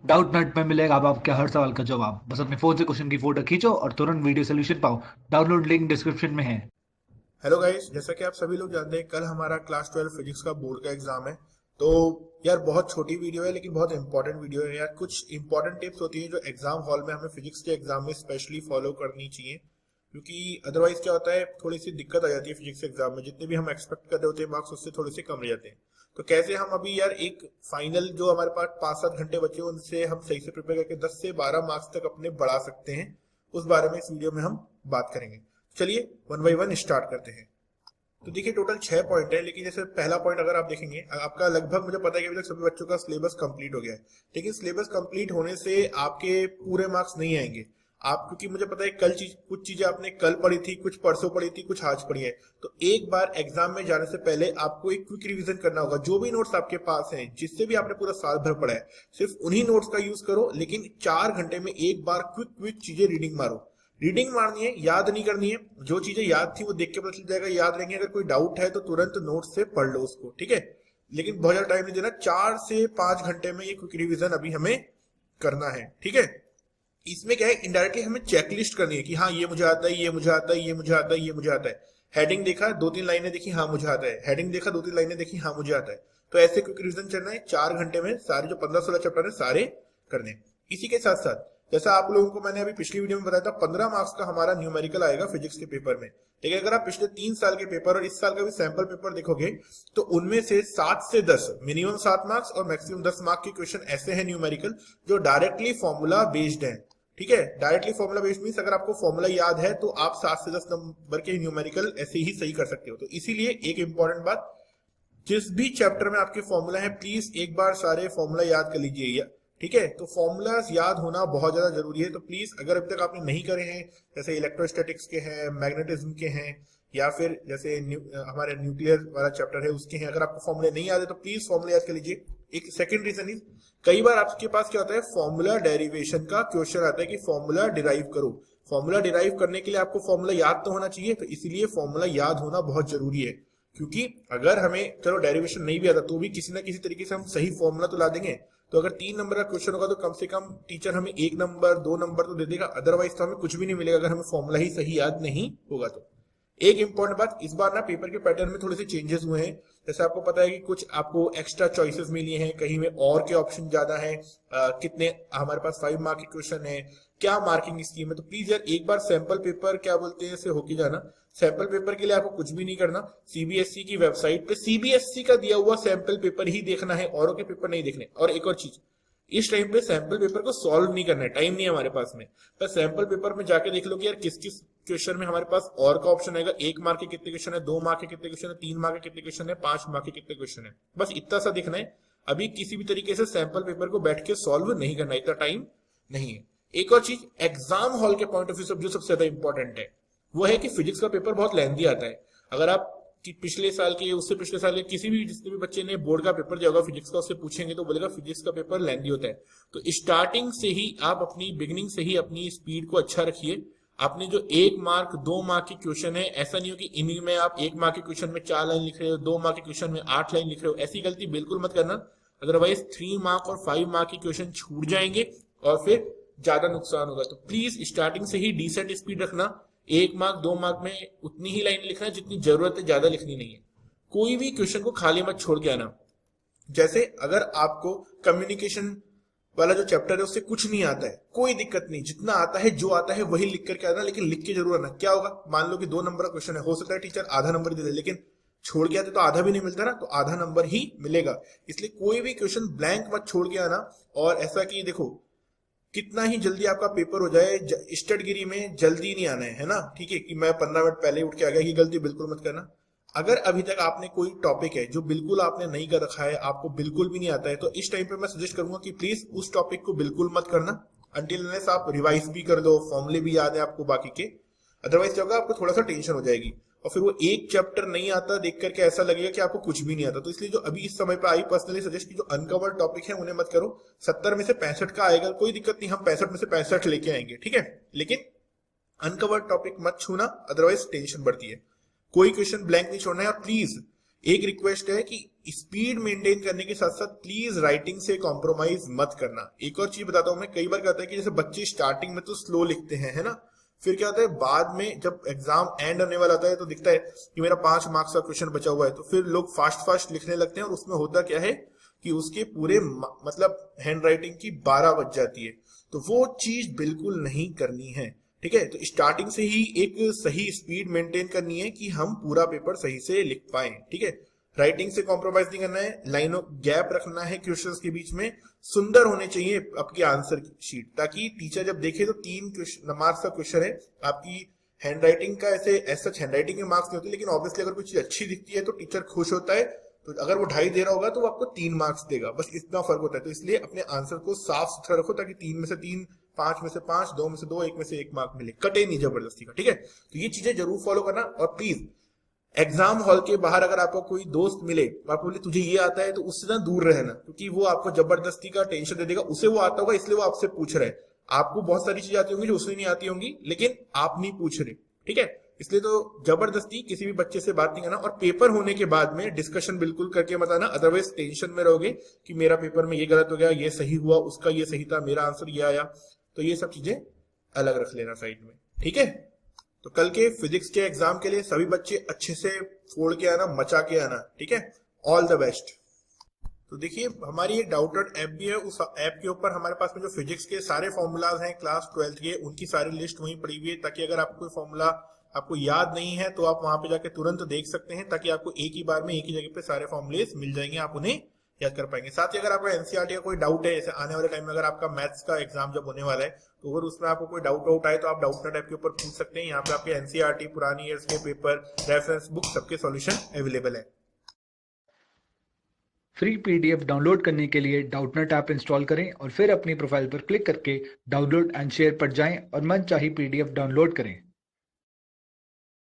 Doubt नट में मिलेगा अब आपके हर सवाल का जवाब। बस अपने फोन से क्वेश्चन की फोटो खींचो और तुरंत वीडियो सोल्यूशन पाओ। डाउनलोड लिंक डिस्क्रिप्शन में है। हेलो गाइस, जैसा कि आप सभी लोग जानते हैं कल हमारा क्लास 12 फिजिक्स का बोर्ड का एग्जाम है। तो यार बहुत छोटी वीडियो है लेकिन बहुत इंपॉर्टेंट वीडियो है यार। कुछ इंपॉर्टेंट टिप्स होती हैं जो एग्जाम हॉल में हमें फिजिक्स के एग्जाम में स्पेशली फॉलो करनी चाहिए, क्योंकि अदरवाइज क्या होता है, थोड़ी सी दिक्कत आ जाती है फिजिक्स एग्जाम में। जितने भी हम एक्सपेक्ट कर रहे होते हैं मार्क्स उससे थोड़े से कम रह जाते हैं। तो कैसे हम अभी यार एक फाइनल जो हमारे पास 5-7 घंटे बचे हैं उनसे हम सही से प्रिपेयर करके 10 से 12 मार्क्स तक अपने बढ़ा सकते हैं, उस बारे में इस वीडियो में हम बात करेंगे। चलिए वन बाई वन स्टार्ट करते हैं। तो देखिए टोटल 6 पॉइंट है, लेकिन जैसे पहला पॉइंट अगर आप देखेंगे, आपका लगभग मुझे पता है कि अभी तक सभी बच्चों का सिलेबस कंप्लीट हो गया है। लेकिन सिलेबस कंप्लीट होने से आपके पूरे मार्क्स नहीं आएंगे। आप, क्योंकि मुझे पता है कुछ चीजें आपने कल पढ़ी थी, कुछ परसों पढ़ी थी, कुछ आज पढ़ी है। तो एक बार एग्जाम में जाने से पहले आपको एक क्विक रिवीजन करना होगा। जो भी नोट्स आपके पास हैं, जिससे भी आपने पूरा साल भर पढ़ा है, सिर्फ उन्हीं नोट्स का यूज करो। लेकिन 4 घंटे में एक बार क्विक क्विक चीजें रीडिंग मारो। रीडिंग मारनी है, याद नहीं करनी है। जो चीजें याद थी वो देख के पता चल जाएगा, याद रहेंगे। अगर कोई डाउट है तो तुरंत नोट से पढ़ लो उसको, ठीक है। लेकिन बहुत ज्यादा टाइम नहीं देना, 4 से 5 घंटे में ये क्विक रिवीजन अभी हमें करना है, ठीक है। इसमें क्या है, इनडायरेक्टली हमें चेकलिस्ट करनी है कि हाँ ये मुझे आता है, ये मुझे आता है, ये मुझे आता है, ये मुझे आता है। हेडिंग देखा, 2-3 लाइनें देखी, हाँ मुझे आता है। हेडिंग देखा, 2-3 लाइनें देखी, हाँ मुझे आता है। तो ऐसे क्विक रिवीजन चलना है 4 घंटे में, सारे जो 15-16 चैप्टर है सारे करने हैं। इसी के साथ साथ जैसा आप लोगों को मैंने अभी पिछली वीडियो में बताया था, 15 मार्क्स का हमारा न्यूमेरिकल आएगा फिजिक्स के पेपर में। लेकिन अगर आप पिछले 3 साल के पेपर और इस साल का भी सैंपल पेपर देखोगे तो उनमें से 7 से 10, मिनिमम 7 मार्क्स और मैक्सिमम 10 मार्क्स के क्वेश्चन ऐसे हैं न्यूमेरिकल जो डायरेक्टली फॉर्मूला बेस्ड हैं, ठीक है। डायरेक्टली फॉर्मूला बेस्ड मींस अगर आपको फॉर्मूला याद है तो आप 7 से 10 नंबर के न्यूमेरिकल ऐसे ही सही कर सकते हो। तो इसीलिए एक इंपॉर्टेंट बात, जिस भी चैप्टर में आपके फॉर्मूला है प्लीज एक बार सारे फॉर्मूला याद कर लीजिए, ठीक है। तो फॉर्मूलाज याद होना बहुत ज्यादा जरूरी है। तो प्लीज अगर अभी तक आपने नहीं करे हैं, जैसे इलेक्ट्रोस्टैटिक्स के हैं, मैग्नेटिज्म के हैं, या फिर जैसे हमारे न्यूक्लियर वाला चैप्टर है उसके हैं, अगर आपको फॉर्मूले नहीं याद है तो प्लीज फॉर्मूला याद कर लीजिए। एक सेकंड रीजन इज, कई बार आपके पास क्या होता है, फॉर्मूला डेरिवेशन का क्वेश्चन आता है कि फॉर्मूला डिराइव करो। फॉर्मूला डिराइव करने के लिए आपको फॉर्मूला याद तो होना चाहिए, तो इसीलिए फॉर्मूला याद होना बहुत जरूरी है। क्योंकि अगर हमें चलो डेरिवेशन नहीं भी आता तो भी किसी ना किसी तरीके से हम सही फॉर्मूला तो ला देंगे। तो अगर 3 नंबर का क्वेश्चन होगा तो कम से कम टीचर हमें 1 नंबर 2 नंबर तो दे देगा, अदरवाइज तो हमें कुछ भी नहीं मिलेगा अगर हमें फॉर्मूला ही सही याद नहीं होगा तो। एक इंपॉर्टेंट बात, इस बार ना पेपर के पैटर्न में थोड़े से चेंजेस हुए हैं। जैसे आपको पता है कि कुछ आपको एक्स्ट्रा चॉइसेस मिली हैं, कहीं में और के ऑप्शन ज्यादा हैं। कितने हमारे पास 5 मार्क के क्वेश्चन है, क्या मार्किंग स्कीम है। तो प्लीज यार एक बार सैंपल पेपर क्या बोलते हैं से होके जाना। सैंपल पेपर के लिए आपको कुछ भी नहीं करना, सीबीएसई की वेबसाइट पे सीबीएसई का दिया हुआ सैंपल पेपर ही देखना है, औरों के पेपर नहीं देखने। और एक और चीज, इस टाइम पे सैंपल पेपर को सॉल्व नहीं करना है, टाइम नहीं है हमारे पास में। बस सैंपल पेपर में जाके देख लो कि यार किस किस क्वेश्चन में हमारे पास और का ऑप्शन आएगा। 1 मार्क के कितने क्वेश्चन है, 2 मार्क के कितने क्वेश्चन है, 3 मार्क के कितने क्वेश्चन है, 5 मार्क के कितने क्वेश्चन है। बस इतना सा देखना है। अभी किसी भी तरीके से सैंपल पेपर को बैठ के सॉल्व नहीं करना, इतना टाइम नहीं है। एक और चीज, एग्जाम हॉल के पॉइंट ऑफ व्यू से जो सबसे ज्यादा इंपॉर्टेंट है वो है कि फिजिक्स का पेपर बहुत लेंथी आता है। अगर आप कि पिछले साल के, उससे पिछले साल के किसी भी, जितने भी बच्चे ने बोर्ड का पेपर दिया होगा फिजिक्स का, उससे पूछेंगे तो बोलेगा फिजिक्स का पेपर लेंथी होता है। तो स्टार्टिंग से ही आप अपनी बिगिनिंग से ही अपनी स्पीड को अच्छा रखिए। आपने जो 1 मार्क 2 मार्क के क्वेश्चन है, ऐसा नहीं हो कि इन्हीं में आप 1 मार्क के क्वेश्चन में 4 लाइन लिख रहे हो, 2 मार्क के क्वेश्चन में 8 लाइन लिख रहे हो। ऐसी गलती बिल्कुल मत करना, अदरवाइज 3 मार्क और 5 मार्क के क्वेश्चन छूट जाएंगे और फिर ज्यादा नुकसान होगा। तो प्लीज स्टार्टिंग से ही डिसेंट स्पीड रखना। 1 मार्क 2 मार्क में उतनी ही लाइन लिखना जितनी जरूरत है, ज्यादा लिखनी नहीं है। कोई भी क्वेश्चन को खाली मत छोड़ के आना। जैसे अगर आपको कम्युनिकेशन वाला जो चैप्टर है उससे कुछ नहीं आता है, कोई दिक्कत नहीं, जितना आता है जो आता है वही लिख करके आना, लेकिन लिख के जरूर आना। क्या होगा, मान लो कि 2 नंबर का क्वेश्चन है, हो सकता है टीचर आधा नंबर दे दे, लेकिन छोड़ के आते तो आधा भी नहीं मिलता ना, तो आधा नंबर ही मिलेगा। इसलिए कोई भी क्वेश्चन ब्लैंक मत छोड़ के आना। और ऐसा कि देखो, कितना ही जल्दी आपका पेपर हो जाए, स्टडगिरी में जल्दी नहीं आना है ना, ठीक है। कि मैं 15 मिनट पहले उठ के आ गया, ये गलती बिल्कुल मत करना। अगर अभी तक आपने कोई टॉपिक है जो बिल्कुल आपने नहीं कर रखा है, आपको बिल्कुल भी नहीं आता है, तो इस टाइम पे मैं सजेस्ट करूंगा कि प्लीज उस टॉपिक को बिल्कुल मत करना अंटिल अनलेस आप रिवाइज भी कर दो, फॉर्मूले भी याद है आपको बाकी के। अदरवाइज क्या होगा, आपको थोड़ा सा टेंशन हो जाएगी और फिर वो एक चैप्टर नहीं आता देख करके ऐसा लगेगा कि आपको कुछ भी नहीं आता। तो इसलिए जो अभी इस समय पे आई पर्सनली सजेस्ट की जो अनकवर्ड टॉपिक है उन्हें मत करो। 70 में से 65 का आएगा, कोई दिक्कत नहीं, हम 65 में से 65 लेके आएंगे, ठीक है। लेकिन अनकवर्ड टॉपिक मत छूना, अदरवाइज टेंशन बढ़ती है। कोई क्वेश्चन ब्लैंक नहीं छोड़ना है। और प्लीज एक रिक्वेस्ट है कि स्पीड मेंटेन करने के साथ साथ प्लीज राइटिंग से कॉम्प्रोमाइज मत करना। एक और चीज बताता हूं मैं, कई बार क्या होता है कि जैसे बच्चे स्टार्टिंग में तो स्लो लिखते हैं, है ना, फिर क्या होता है बाद में जब एग्जाम एंड होने वाला होता है तो दिखता है कि मेरा 5 मार्क्स का क्वेश्चन बचा हुआ है, तो फिर लोग फास्ट फास्ट लिखने लगते हैं और उसमें होता क्या है कि उसके पूरे मतलब हैंड राइटिंग की 12 बज जाती है। तो वो चीज बिल्कुल नहीं करनी है, ठीक है। तो स्टार्टिंग से ही एक सही स्पीड मेंटेन करनी है कि हम पूरा पेपर सही से लिख पाए, ठीक है। राइटिंग से कॉम्प्रोमाइज नहीं करना है, लाइनों गैप रखना है क्वेश्चंस के बीच में, सुंदर होने चाहिए आपकी आंसर शीट, ताकि टीचर जब देखे तो 3 मार्क्स का क्वेश्चन है, आपकी हैंड राइटिंग का ऐसा हैंड राइटिंग के मार्क्स नहीं होते, लेकिन ऑब्वियसली अगर कोई चीज अच्छी दिखती है तो टीचर खुश होता है, तो अगर वो 2.5 दे रहा होगा तो वो आपको 3 मार्क्स देगा, बस इतना फर्क होता है। तो इसलिए अपने आंसर को साफ सुथरा रखो ताकि 3 में से 3, 5 में से 5, 2 में से 2, 1 में से 1 मार्क मिले, कटे नहीं जबरदस्ती का, ठीक है। तो ये चीजें जरूर फॉलो करना। और प्लीज एग्जाम हॉल के बाहर अगर आपको कोई दोस्त मिले, आपको बोले तुझे ये आता है, तो उससे ना दूर रहना, क्योंकि वो आपको जबरदस्ती का टेंशन दे देगा। उसे वो आता होगा इसलिए वो आपसे पूछ रहा है, आपको बहुत सारी चीजें आती होंगी जो उसे नहीं आती होंगी, लेकिन आप नहीं पूछ रहे, ठीक है। इसलिए तो जबरदस्ती किसी भी बच्चे से बात नहीं करना। और पेपर होने के बाद में डिस्कशन बिल्कुल करके मत आना, अदरवाइज टेंशन में रहोगे कि मेरा पेपर में ये गलत हो गया, ये सही हुआ, उसका ये सही था, मेरा आंसर ये आया। तो ये सब चीजें अलग रख लेना साइड में, ठीक है। तो कल के फिजिक्स के एग्जाम के लिए सभी बच्चे अच्छे से फोड़ के आना, मचा के आना, ठीक है। All the best. तो देखिए हमारी एक डाउटेड ऐप भी है, उस ऐप के ऊपर हमारे पास में जो फिजिक्स के सारे फॉर्मूलाज हैं क्लास 12th के, उनकी सारी लिस्ट वहीं पड़ी हुई है, ताकि अगर आपको कोई फॉर्मूला आपको याद नहीं है तो आप वहां पे जाके तुरंत देख सकते हैं, ताकि आपको एक ही बार में एक ही जगह पे सारे फॉर्मूलेस मिल जाएंगे, आप उन्हें याद कर पाएंगे। साथ ही अगर आपका एनसीईआरटी का कोई डाउट है, जैसे आने वाले टाइम में अगर आपका मैथ्स का एग्जाम जब होने वाला है, तो अगर उसमें आपको कोई डाउट आए तो आप डाउटनेट ऐप के ऊपर पूछ सकते हैं। यहाँ पे आपके एनसीईआरटी, पुरानी ईयर्स के पेपर, रेफरेंस बुक, सबके सॉल्यूशन अवेलेबल है। फ्री पीडीएफ डाउनलोड करने के लिए डाउटनेट ऐप इंस्टॉल करें और फिर अपनी प्रोफाइल पर क्लिक करके डाउनलोड एंड शेयर पर जाएं और मनचाही पीडीएफ डाउनलोड करें।